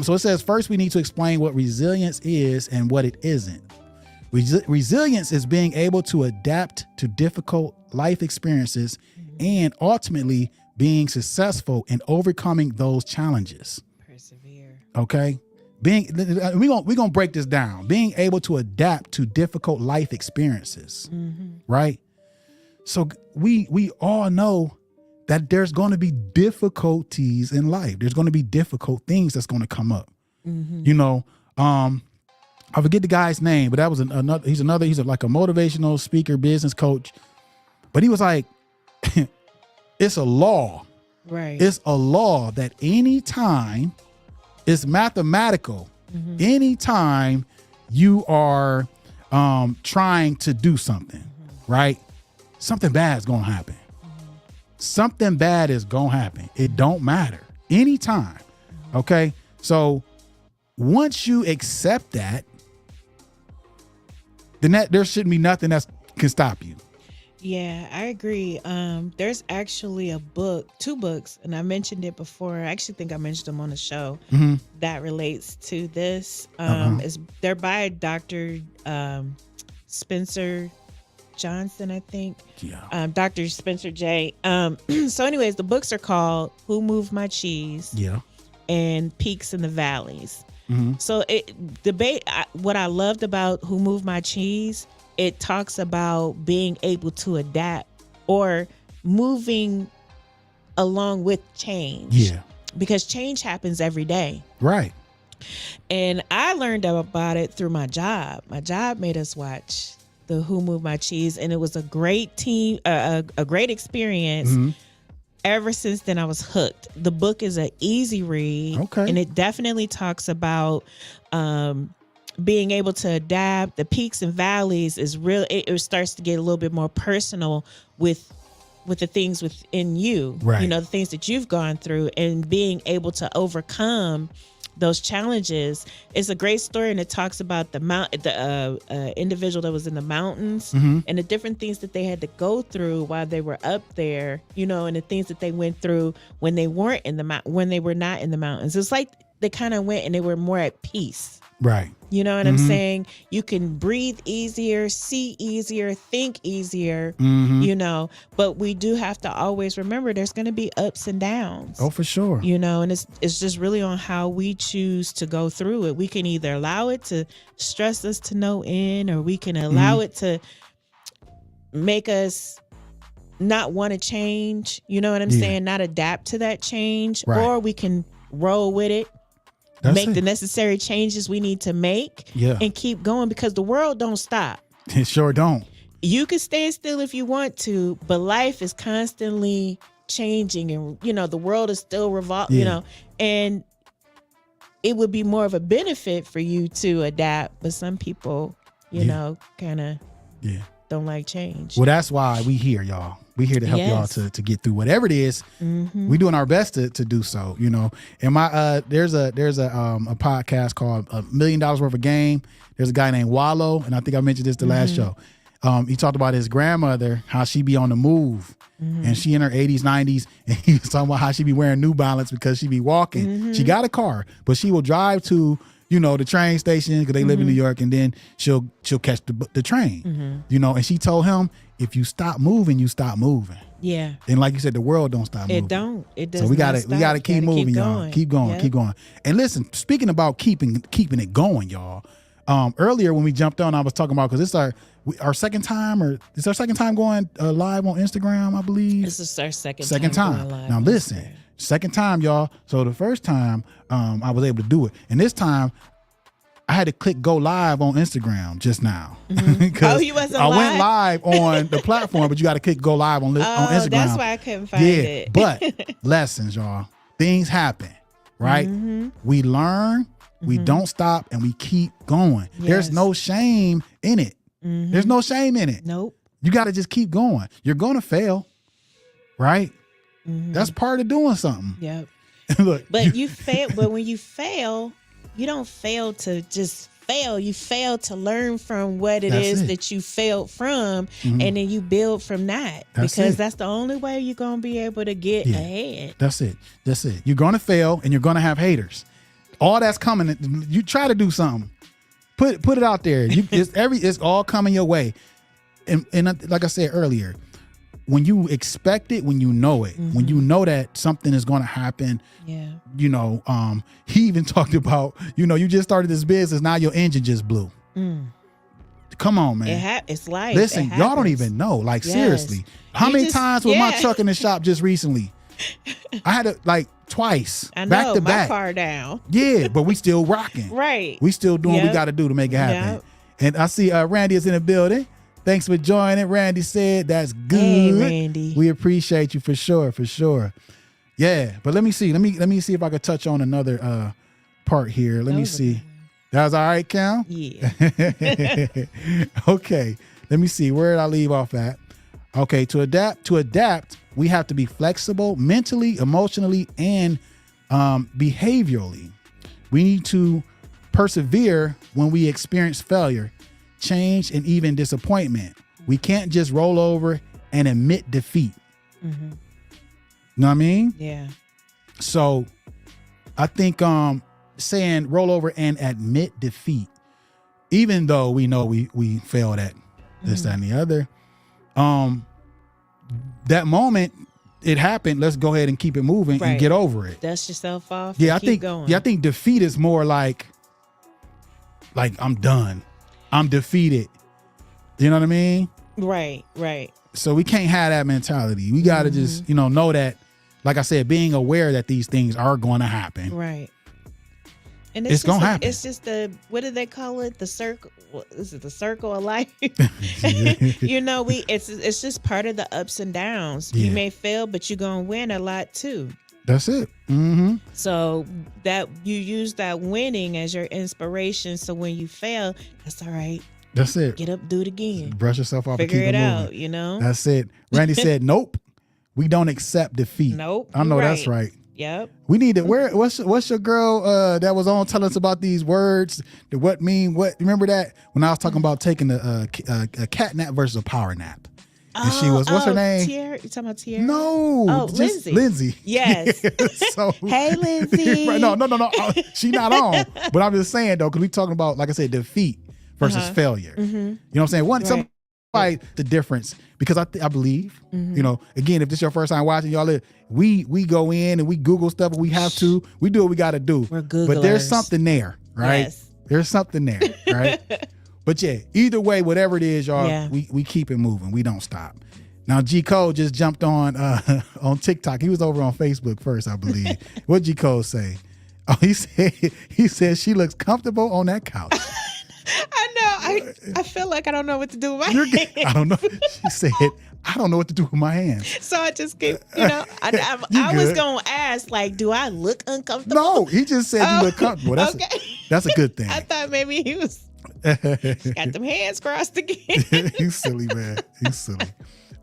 So it says, first, we need to explain what resilience is and what it isn't. Resilience is being able to adapt to difficult life experiences and ultimately being successful in overcoming those challenges. Persevere. Okay. We're gonna break this down. Being able to adapt to difficult life experiences, right? So we all know that there's going to be difficulties in life. There's going to be difficult things that's going to come up. You know, I forget the guy's name, but that was another. He's like a motivational speaker, business coach. But he was like, it's a law, right? It's a law that anytime. It's mathematical. Anytime you are trying to do something, right? Something bad is going to happen. Something bad is going to happen. It don't matter. Anytime. Okay? So once you accept that, then there shouldn't be nothing that can stop you. Yeah, I agree. There's actually a book, 2 books, and I mentioned it before. I actually think I mentioned them on the show that relates to this. They're by Dr. Spencer Johnson, I think. Yeah. Dr. Spencer J. So anyways, the books are called Who Moved My Cheese? Yeah. And Peaks in the Valleys. So what I loved about Who Moved My Cheese, it talks about being able to adapt or moving along with change. Yeah. Because change happens every day. Right. And I learned about it through my job. My job made us watch the Who Moved My Cheese, and it was a great team, a great experience. ever since then I was hooked. The book is an easy read. Okay. And it definitely talks about being able to adapt. The peaks and valleys is real. It starts to get a little bit more personal with the things within you, right. You know, the things that you've gone through and being able to overcome those challenges. It's a great story, and it talks about the individual that was in the mountains and the different things that they had to go through while they were up there, you know, and the things that they went through when they weren't in the when they were not in the mountains. It's like they kind of went and they were more at peace. Right. You know what I'm saying? You can breathe easier, see easier, think easier, you know, but we do have to always remember there's going to be ups and downs. Oh, for sure. You know, and it's just really on how we choose to go through it. We can either allow it to stress us to no end, or we can allow it to make us not want to change, you know what I'm saying? Not adapt to that change, right. Or we can roll with it. Make the necessary changes we need to make and keep going, because the world don't stop. It sure don't. You can stand still if you want to, but life is constantly changing, and you know the world is still revolving, you know, and it would be more of a benefit for you to adapt, but some people, you know, kind of don't like change. Well, that's why we here, y'all. We here to help y'all to get through whatever it is. We doing our best to do so, you know. And my there's a podcast called $1 Million Worth of Game. There's a guy named Wallow, and I think I mentioned this the last show. He talked about his grandmother, how she be on the move, and she in her 80s, 90s, and he was talking about how she be wearing New Balance because she be walking. She got a car, but she will drive to, you know, the train station because they live in New York, and then she'll catch the train, you know. And she told him, if you stop moving, you stop moving. Yeah. And like you said, the world don't stop moving. It don't. It does. So we gotta keep moving, y'all. Keep going. Keep going. And listen, speaking about keeping it going, y'all. Earlier when we jumped on, I was talking about, because it's our second time, or it's our second time going live on Instagram, I believe. This is our second time. Going live now listen. Instagram. Second time, y'all. So the first time I was able to do it, and this time I had to click go live on Instagram just now. Oh, you wasn't live? I went live on the platform, but you got to click go live on Instagram. That's why I couldn't find it. But lessons, y'all. Things happen, right? We learn, we don't stop, and we keep going. Yes. There's no shame in it. There's no shame in it. Nope. You got to just keep going. You're going to fail, right? That's part of doing something. Yep. Look, but you fail. But when you fail, you don't fail to just fail. You fail to learn from what it is that you failed from, and then you build from that. Because that's the only way you're going to be able to get ahead. That's it. You're going to fail, and you're going to have haters. All that's coming. You try to do something. Put it out there. It's all coming your way. And like I said earlier, when you expect it, when you know it, when you know that something is going to happen, you know, he even talked about, you know, you just started this business, now your engine just blew. Come on, man. It's life. Listen, y'all don't even know. Like, seriously. How many times was my truck in the shop just recently? I had it like twice. I know, back to my back. car down. Yeah, but we still rocking. Right. We still doing what we got to do to make it happen. And I see Randy is in the building. Thanks for joining. Randy said that's good. Hey, Randy. We appreciate you for sure. Yeah, but let me see. Let me see if I could touch on another part here. Let me see. That was all right, Cam? Yeah. Okay. Let me see. Where did I leave off at? Okay, to adapt, we have to be flexible mentally, emotionally, and behaviorally. We need to persevere when we experience failure, change, and even disappointment. We can't just roll over and admit defeat. You know what I mean? Yeah. So I think saying roll over and admit defeat, even though we know we failed at this, that, and the other, that moment it happened, let's go ahead and keep it moving and get over it. Dust yourself off. I think defeat is more like I'm done. I'm defeated. You know what I mean? Right. So we can't have that mentality. We got to just, know that, like I said, being aware that these things are going to happen. Right. And it's gonna happen. It's just what do they call it? The circle. Is it the circle of life? You know, it's just part of the ups and downs. Yeah. You may fail, but you're gonna win a lot too. That's it. Mm-hmm. So that you use that winning as your inspiration. So when you fail, that's all right. That's it. Get up, do it again. Brush yourself off. Figure and keep it moving. out. You know. That's it. Randy said, "Nope, we don't accept defeat." Nope. I know that's right. Yep. We need to. What's your girl that was on telling us about these words? The what mean what? Remember that when I was talking about taking a cat nap versus a power nap, and she was what's her name? Tier. You talking about Tier? No. Oh, just Lindsay. Lindsay. Yes. So hey, Lindsay. right, no. She not on. But I'm just saying though, because we talking about, like I said, defeat versus failure. Mm-hmm. You know what I'm saying? Right. Somebody the difference, because I believe, you know, again, if this is your first time watching, y'all, we go in and we Google stuff. We have to. We do what we got to do. We're Googlers. But there's something there, right? Yes. There's something there, right? But yeah, either way, whatever it is, y'all, we keep it moving. We don't stop. Now, G Code just jumped on TikTok. He was over on Facebook first, I believe. What G Code say? Oh, he said she looks comfortable on that couch. I know. I feel like I don't know what to do with my hands. I don't know. She said, I don't know what to do with my hands. So I just keep, I was going to ask, like, do I look uncomfortable? No, he just said you look comfortable. That's okay. That's a good thing. I thought maybe he was got them hands crossed again. He's silly, man. He's silly.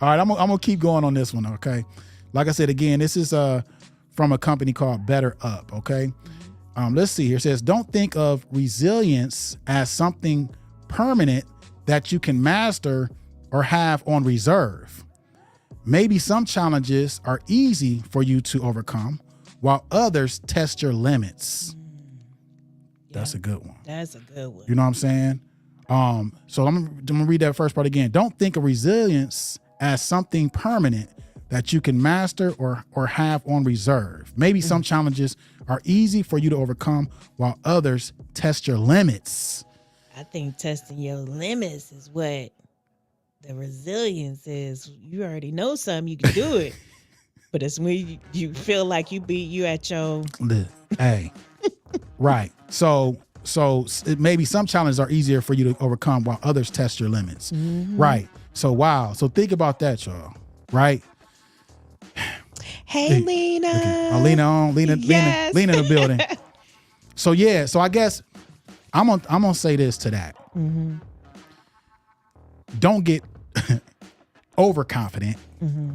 All right, I'm going to keep going on this one, okay? Like I said, again, this is from a company called Better Up, okay? Let's see here. It says, don't think of resilience as something permanent that you can master or have on reserve. Maybe some challenges are easy for you to overcome, while others test your limits. That's a good one. That's a good one. You know what I'm saying? So I'm gonna read that first part again. Don't think of resilience as something permanent that you can master or have on reserve. Maybe some challenges are easy for you to overcome, while others test your limits. I think testing your limits is what the resilience is. You already know something, you can do it. But it's when you feel like you at your... Hey, right. So maybe some challenges are easier for you to overcome, while others test your limits. Mm-hmm. Right. So, wow. So think about that, y'all. Right? Hey, Lena. Okay. Oh, Lena in the building. So yeah, so I guess I'm gonna say this to that. Mm-hmm. Don't get overconfident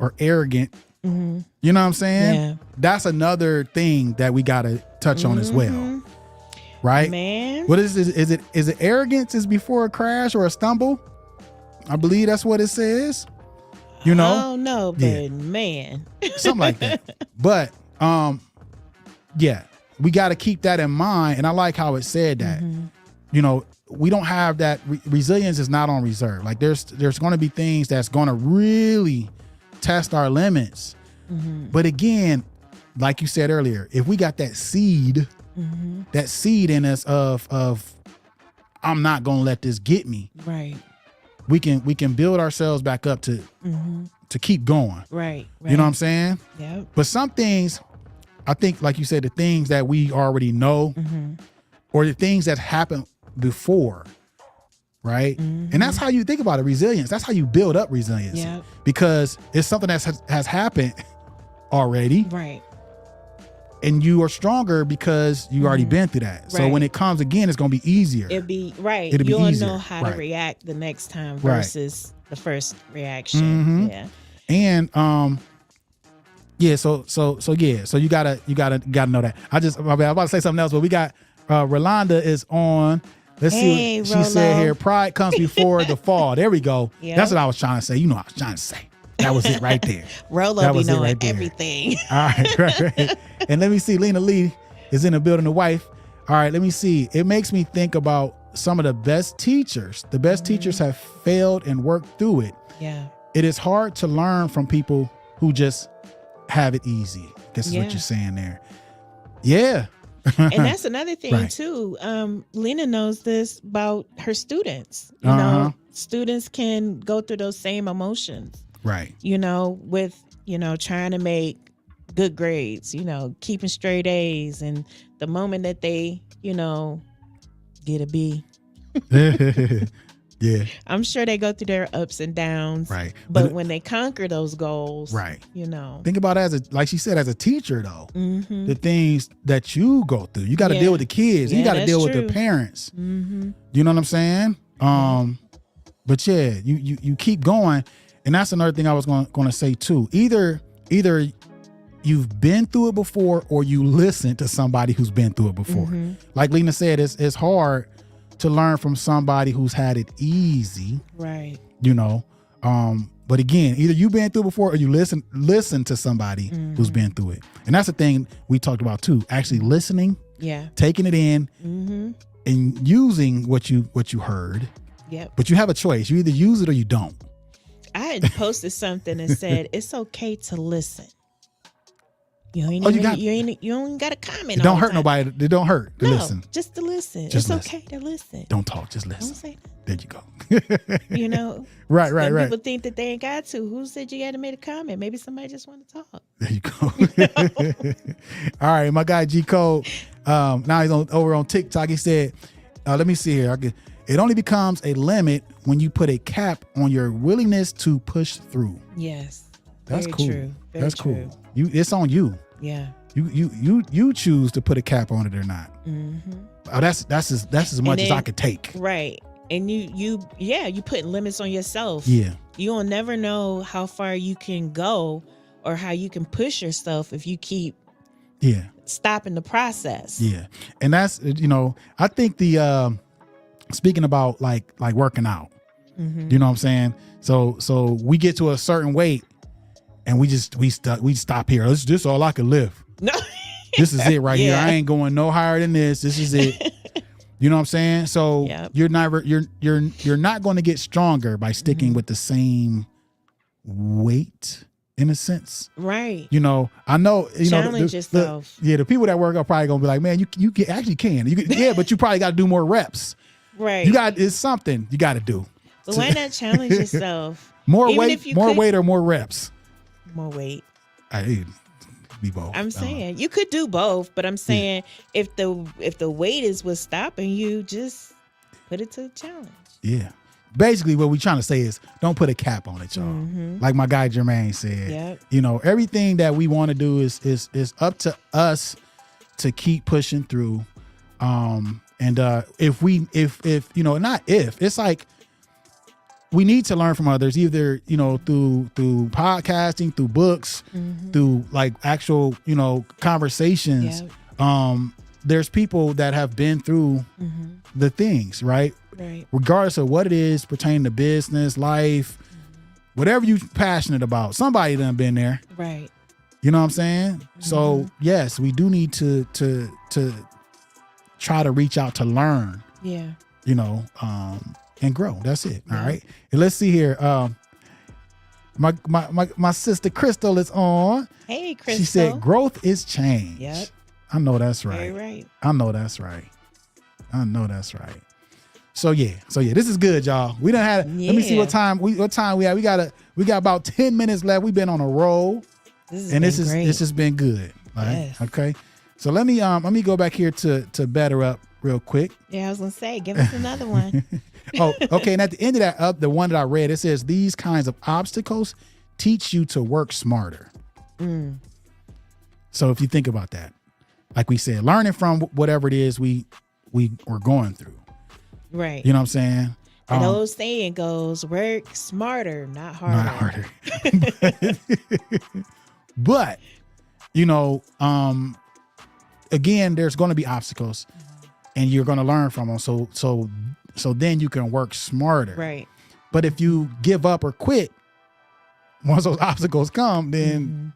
or arrogant. Mm-hmm. You know what I'm saying? Yeah. That's another thing that we gotta touch on as well. Right? Man. What is it? Is it arrogance is before a crash or a stumble? I believe that's what it says. You know? I don't know, but man. Something like that. But yeah, we got to keep that in mind. And I like how it said that. Mm-hmm. You know, we don't have that. Resilience is not on reserve. Like there's going to be things that's going to really test our limits. Mm-hmm. But again, like you said earlier, if we got that seed in us of I'm not going to let this get me. Right. We can build ourselves back up to keep going. Right. You know what I'm saying? Yeah. But some things, I think, like you said, the things that we already know or the things that happened before, right? And that's how you think about it, resilience. That's how you build up resilience. Yep. Because it's something that has happened already. Right. And you are stronger because you already been through that. So when it comes again, it's going to be easier. It'll be right. It'll You'll be easier. know how to react the next time versus the first reaction. Yeah. And so you gotta know that. I was about to say something else, but we got Rolanda is on. Let's see what she said here. Pride comes before the fall. There we go. Yep. That's what I was trying to say. You know what I was trying to say. That was it right there. Rolo be knowing everything. All right. And let me see. Lena Lee is in the building, the wife. All right, let me see. It makes me think about some of the best teachers. The best teachers have failed and worked through it. Yeah. It is hard to learn from people who just have it easy. This is what you're saying there. Yeah. And that's another thing too. Lena knows this about her students. You know, students can go through those same emotions. Right. You know, with, trying to make good grades, keeping straight A's and the moment that they, get a B, yeah. I'm sure they go through their ups and downs. Right. But when they conquer those goals, right. Think about it like she said, as a teacher though, mm-hmm. the things that you go through, you got to deal with the kids. You got to deal with the parents. Mm-hmm. You know what I'm saying? But yeah, you keep going. And that's another thing I was going to say too. Either you've been through it before or you listen to somebody who's been through it before. Mm-hmm. Like Lena said, it's hard to learn from somebody who's had it easy. Right. But again, either you've been through it before or you listen to somebody mm-hmm. who's been through it. And that's the thing we talked about too. Actually listening, taking it in, mm-hmm. and using what you heard. Yep. But you have a choice. You either use it or you don't. I had posted something that said it's okay to listen. You ain't got to comment. It don't hurt nobody. It don't hurt to listen. Just to listen. Just it's okay to listen. Don't talk. Just listen. Don't say that. There you go. Right. People think that they ain't got to. Who said you had to make a comment? Maybe somebody just want to talk. There you go. All right, my guy G Code. Now he's over on TikTok. He said, "Let me see here. It only becomes a limit when you put a cap on your willingness to push through." Yes, that's very cool. True. Very that's true. Cool. It's on you. Yeah. You choose to put a cap on it or not. Mm-hmm. Oh, that's as much as I could take. Right. And you putting limits on yourself. Yeah. You'll never know how far you can go or how you can push yourself if you keep stopping the process. Yeah. And that's, I think the speaking about like working out, mm-hmm. you know what I'm saying? So we get to a certain weight and we stop here. This is all I can lift. No. This is it right here. I ain't going no higher than this. This is it. You know what I'm saying? So you're not going to get stronger by sticking mm-hmm. with the same weight in a sense. Right. I know, challenge yourself. The people that work out probably going to be like, man, you actually can. But you probably got to do more reps. Right. It's something you got to do. But why not challenge yourself? More weight or more reps? More weight. Be both. I'm saying you could do both, but I'm saying if the weight is what's stopping you, just put it to the challenge. Yeah. Basically, what we're trying to say is don't put a cap on it, y'all. Mm-hmm. Like my guy Jermaine said. Yep. Everything that we want to do is up to us to keep pushing through. And if it's like we need to learn from others, either, through podcasting, through books, mm-hmm. through like actual, conversations. Yep. There's people that have been through mm-hmm. the things, right? Right. Regardless of what it is pertaining to business, life, mm-hmm. whatever you're passionate about, somebody done been there. Right. You know what I'm saying? Mm-hmm. So yes, we do need to try to reach out to learn. Yeah. And grow. That's it. All right. And let's see here. My sister Crystal is on. Hey, Crystal. She said growth is change. Yep. I know that's right. Very right. I know that's right. So this is good, y'all. We done had. Let me see what time we have. We got about 10 minutes left. We've been on a roll. This has been good. All right. Yes. Okay. So let me go back here to Better Up real quick. Yeah, I was gonna say, give us another one. Oh, okay. And at the end of that, the one that I read, it says these kinds of obstacles teach you to work smarter. Mm. So if you think about that, like we said, learning from whatever it is we were going through. Right. You know what I'm saying? The old saying goes, work smarter, not harder. Not harder. But, again, there's going to be obstacles and you're going to learn from them. So then you can work smarter. Right. But if you give up or quit, once those obstacles come, then mm-hmm.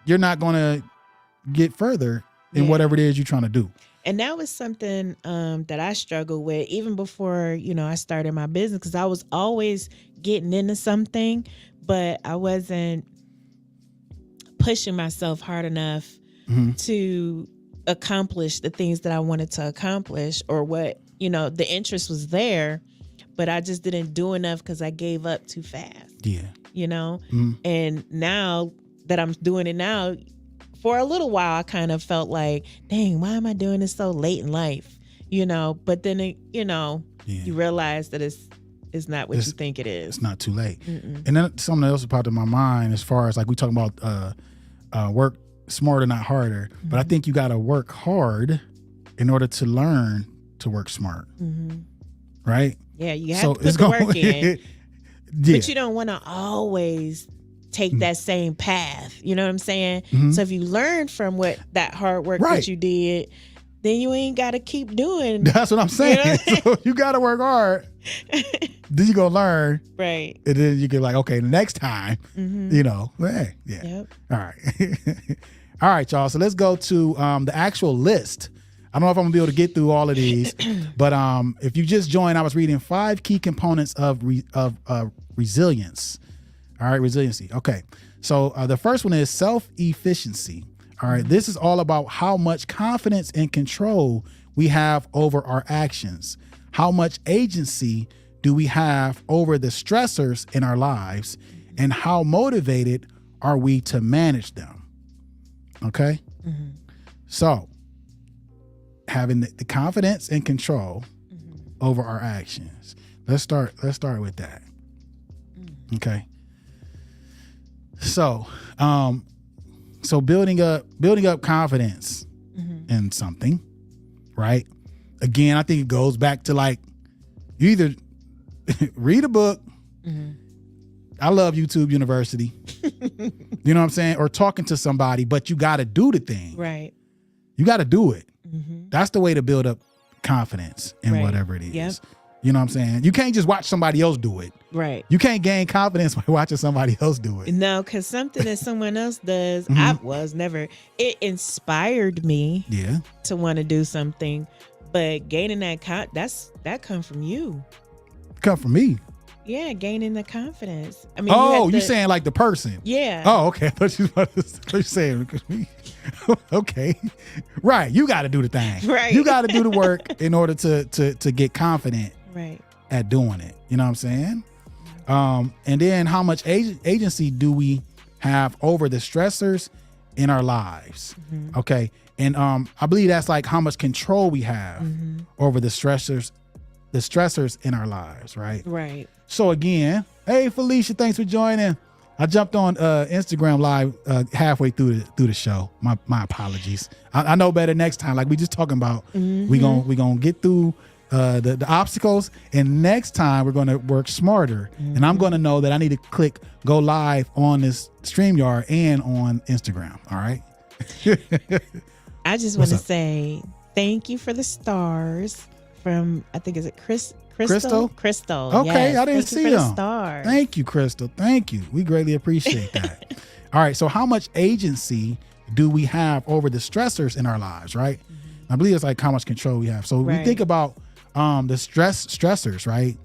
you're not going to get further in whatever it is you're trying to do. And that was something that I struggled with even before, I started my business, because I was always getting into something, but I wasn't pushing myself hard enough mm-hmm. to accomplish the things that I wanted to accomplish, or what, the interest was there, but I just didn't do enough because I gave up too fast. Yeah. Mm-hmm. And now that I'm doing it now, for a little while, I kind of felt like, dang, why am I doing this so late in life? But then, you realize that it's not what you think it is. It's not too late. And then something else popped in my mind as far as like we talking about work smarter, not harder. But I think you got to work hard in order to learn to work smart. Right? Yeah, you have to put the work in. But you don't want to always take that same path. You know what I'm saying? So if you learn from that hard work that you did, then you ain't got to keep doing. That's what I'm saying. So you got to work hard. Then you going to learn. Right. And then you get like, okay, next time, hey, yeah. Yep. All right. All right, y'all. So let's go to the actual list. I don't know if I'm going to be able to get through all of these, but if you just joined, I was reading 5 key components of resilience. All right, resiliency. Okay. So the first one is self-efficiency. All right. This is all about how much confidence and control we have over our actions. How much agency do we have over the stressors in our lives, and how motivated are we to manage them? Okay. So having the confidence and control over our actions. Let's start with that. Okay. So, building up confidence in something, right? Again, I think it goes back to like, you either read a book. I love YouTube University. You know what I'm saying? Or talking to somebody, but you got to do the thing. Right. You got to do it. That's the way to build up confidence in whatever it is. Yep. You know what I'm saying? You can't just watch somebody else do it. Right. You can't gain confidence by watching somebody else do it. No, because something that someone else does, it inspired me to want to do something. But gaining that that come from you. Come from me. Yeah, gaining the confidence. I mean, you saying like the person? Yeah. Oh, okay. I thought you were saying because me. Okay. Right. You got to do the thing. Right. You got to do the work in order to get confident. Right. At doing it. You know what I'm saying? And then how much agency do we have over the stressors in our lives? Okay. And I believe that's like how much control we have over the stressors in our lives, right? Right. So again, hey Felicia, thanks for joining. I jumped on Instagram live halfway through the show. My apologies. I know better next time. Like we just talking about, we gonna get through the obstacles, and next time we're gonna work smarter. And I'm gonna know that I need to click go live on this StreamYard and on Instagram. All right. I just want to say thank you for the stars from, I think, is it Crystal? Crystal. Okay, yes. I didn't see them. The stars. Thank you, Crystal. Thank you. We greatly appreciate that. All right. So how much agency do we have over the stressors in our lives, right? I believe it's like how much control we have. So we think about the stressors, right?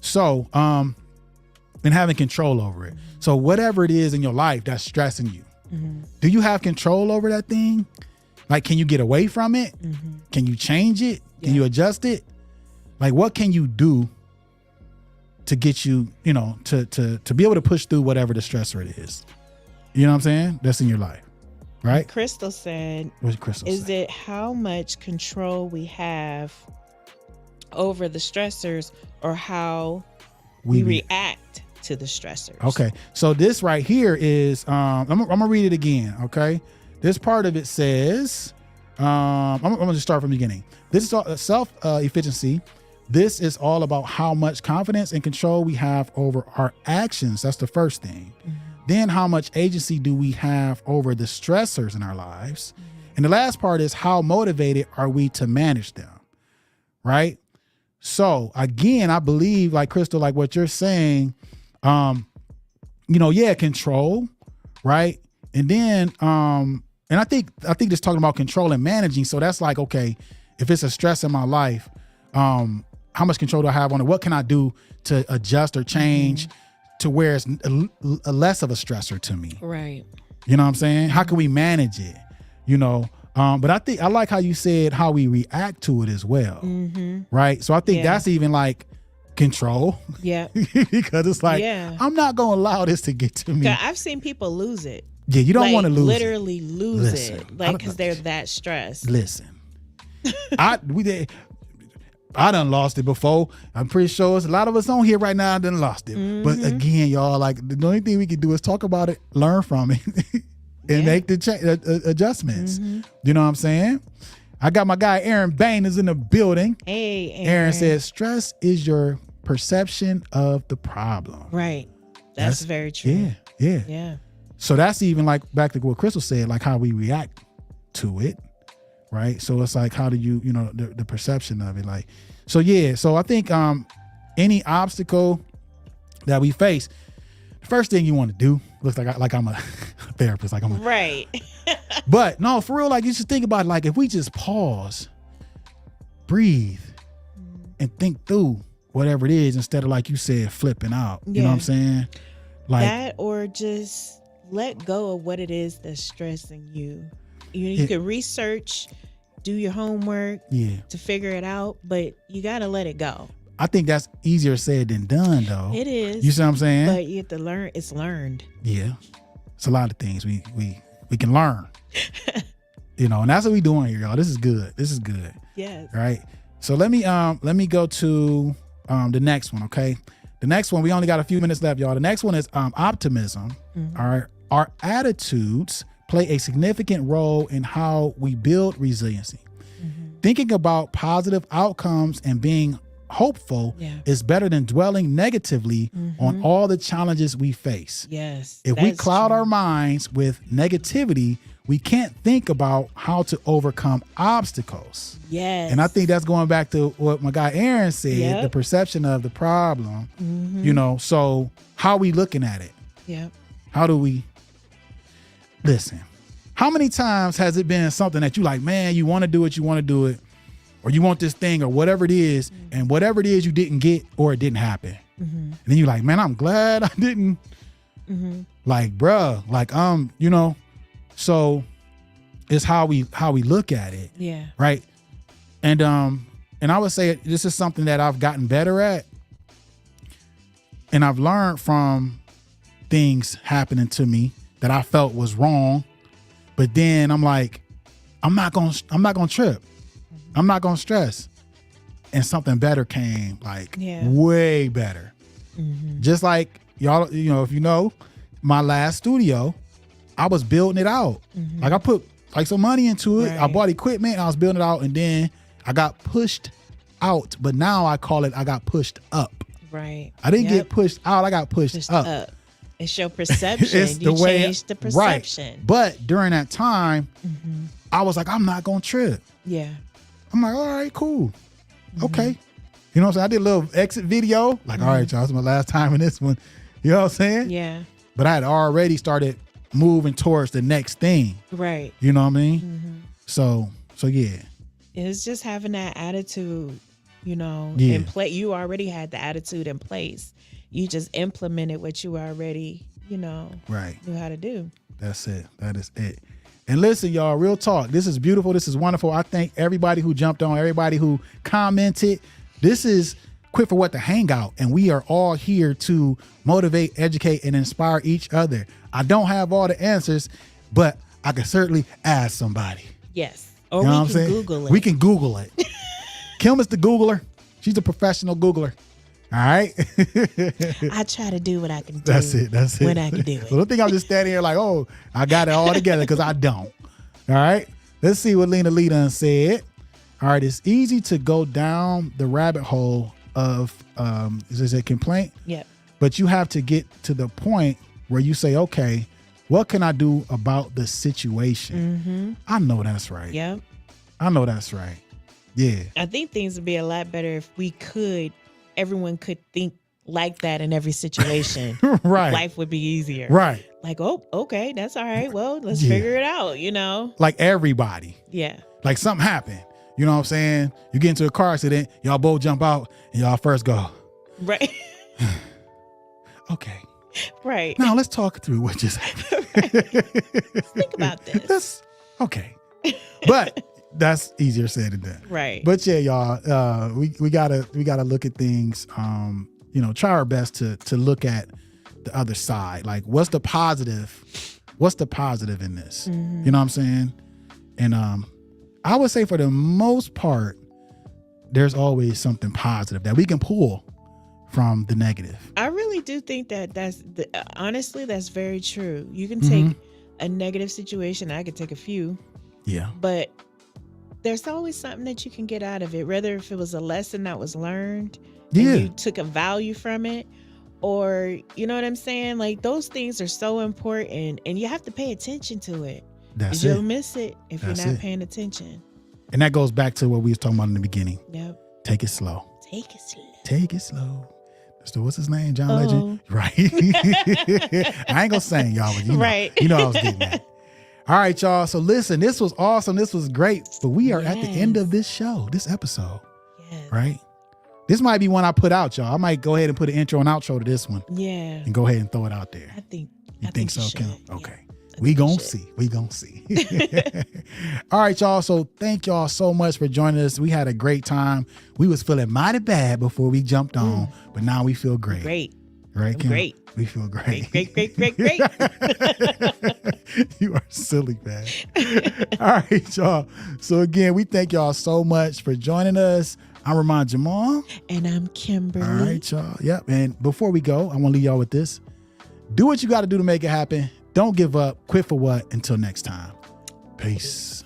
So and having control over it. So whatever it is in your life that's stressing you, do you have control over that thing? Like, can you get away from it? Can you change it? Can you adjust it? Like, what can you do to get you, to be able to push through whatever the stressor it is? You know what I'm saying? That's in your life, right? Crystal said, is it how much control we have over the stressors, or how we react to the stressors? Okay. So this right here is, I'm gonna read it again. Okay. This part of it says, I'm gonna just start from the beginning. This is all self-efficiency. This is all about how much confidence and control we have over our actions. That's the first thing. Then how much agency do we have over the stressors in our lives? And the last part is how motivated are we to manage them? Right? So again, I believe, like Crystal, like what you're saying, control, right? And then, and I think just talking about control and managing. So that's like, okay, if it's a stress in my life, how much control do I have on it? What can I do to adjust or change to where it's a less of a stressor to me? Right. You know what I'm saying? How can we manage it? But I think I like how you said how we react to it as well. Right. So I think that's even like control. Yeah. Because it's like, I'm not going to allow this to get to me. I've seen people lose it. Yeah, you don't want to lose literally lose it. Like, because they're that stressed. Listen. I done lost it before. I'm pretty sure it's a lot of us on here right now done lost it. But again, y'all, like the only thing we can do is talk about it, learn from it, and make the adjustments. You know what I'm saying? I got my guy Aaron Bain is in the building. Hey, Aaron says stress is your perception of the problem. Right. That's very true. Yeah. So that's even like back to what Crystal said, like how we react to it. Right. So it's like, how do you, the perception of it, like, so I think any obstacle that we face, the first thing you want to do, looks like I'm a therapist, like I'm a, right. But no, for real, like you should think about like if we just pause, breathe, and think through whatever it is instead of, like you said, flipping out. You know what I'm saying? Like that, or just let go of what it is that's stressing you. You can research, do your homework to figure it out, but you got to let it go. I think that's easier said than done, though. It is. You see what I'm saying? But you have to learn. It's learned. Yeah. It's a lot of things we can learn. And that's what we doing here, y'all. This is good. Yes. Right. So let me go to the next one, okay? The next one, we only got a few minutes left, y'all. The next one is optimism. All right. Our attitudes play a significant role in how we build resiliency. Thinking about positive outcomes and being hopeful is better than dwelling negatively on all the challenges we face. Yes. If we cloud our minds with negativity, we can't think about how to overcome obstacles. Yes. And I think that's going back to what my guy Aaron said, the perception of the problem. So how are we looking at it? Yeah. How do we listen? How many times has it been something that you like, man, you want to do it, or you want this thing or whatever it is, and whatever it is you didn't get or it didn't happen. And then you're like, man, I'm glad I didn't. Like, bruh, like, so it's how we look at it. Yeah. Right. And I would say this is something that I've gotten better at. And I've learned from things happening to me that I felt was wrong. But then I'm like, I'm not gonna trip. I'm not gonna stress. And something better came, like way better. Just like y'all, if you know, my last studio, I was building it out. Like I put like some money into it. Right. I bought equipment, I was building it out, and then I got pushed out. But now I call it, I got pushed up. Right. I didn't get pushed out, I got pushed up. It's your perception. It's you changed the perception. Right. But during that time, I was like, I'm not gonna trip. Yeah. I'm like, all right, cool. Okay. You know what I'm saying? I did a little exit video. Like, all right, y'all, this is my last time in this one. You know what I'm saying? Yeah. But I had already started moving towards the next thing. Right. You know what I mean? So yeah. It's just having that attitude, in play. You already had the attitude in place. You just implemented what you already, right, knew how to do. That's it. That is it. And listen, y'all, real talk. This is beautiful. This is wonderful. I thank everybody who jumped on, everybody who commented. This is Quit for What the Hangout, and we are all here to motivate, educate, and inspire each other. I don't have all the answers, but I can certainly ask somebody. Yes. Or we can Google it. We can Google it. Kim is the Googler. She's a professional Googler. All right. I try to do what I can do. That's it. When I can do it. So don't think I'm just standing here like, oh, I got it all together, because I don't. All right. Let's see what Lena Lee done said. All right. It's easy to go down the rabbit hole of, is this a complaint? Yep. But you have to get to the point where you say, okay, what can I do about the situation? I know that's right. Yep. I know that's right. Yeah. I think things would be a lot better if everyone could think like that in every situation. Right. Life would be easier. Right. Like, oh, okay, that's all right. Well, let's figure it out, Like everybody. Yeah. Like something happened. You know what I'm saying? You get into a car accident, y'all both jump out, and y'all first go. Right. Okay. Right. Now let's talk through what just happened. Let's think about this. Okay. But that's easier said than done. Right. But yeah, y'all, we gotta look at things, try our best to look at the other side. Like, what's the positive what's the positive in this? Mm-hmm. You know what I'm saying? And I would say for the most part, there's always something positive that we can pull from the negative. I really do think honestly, that's very true. You can Mm-hmm. take a negative situation. I could take a few. Yeah. But there's always something that you can get out of it, whether if it was a lesson that was learned Yeah. and you took a value from it, or you know what I'm saying? Like, those things are so important, and you have to pay attention to it. That's You'll it. miss it if That's you're not it. paying attention. And that goes back to what we was talking about in the beginning. Yep. Take it slow. Take it slow. Take it slow. So what's his name? John Oh. Legend? Right. I ain't gonna sing, y'all, but Right. you know I was getting that. All right, y'all. So listen, this was awesome. This was great. But we are at the end of this show, this episode. Yes. Right? This might be one I put out, y'all. I might go ahead and put an intro and outro to this one Yeah. and go ahead and throw it out there. I think You I think you so, should. Kim? Yeah. Okay. I We think you gonna should. see. We gonna see. All right, y'all. So thank y'all so much for joining us. We had a great time. We was feeling mighty bad before we jumped on, but now we feel great. Great. Right, I'm Kim? great. We feel great. Great. You are silly, man. All right, y'all. So again, we thank y'all so much for joining us. I'm Ramon Jamal. And I'm Kimberly. All right, y'all. Yep. And before we go, I want to leave y'all with this. Do what you got to do to make it happen. Don't give up. Quit for what? Until next time. Peace.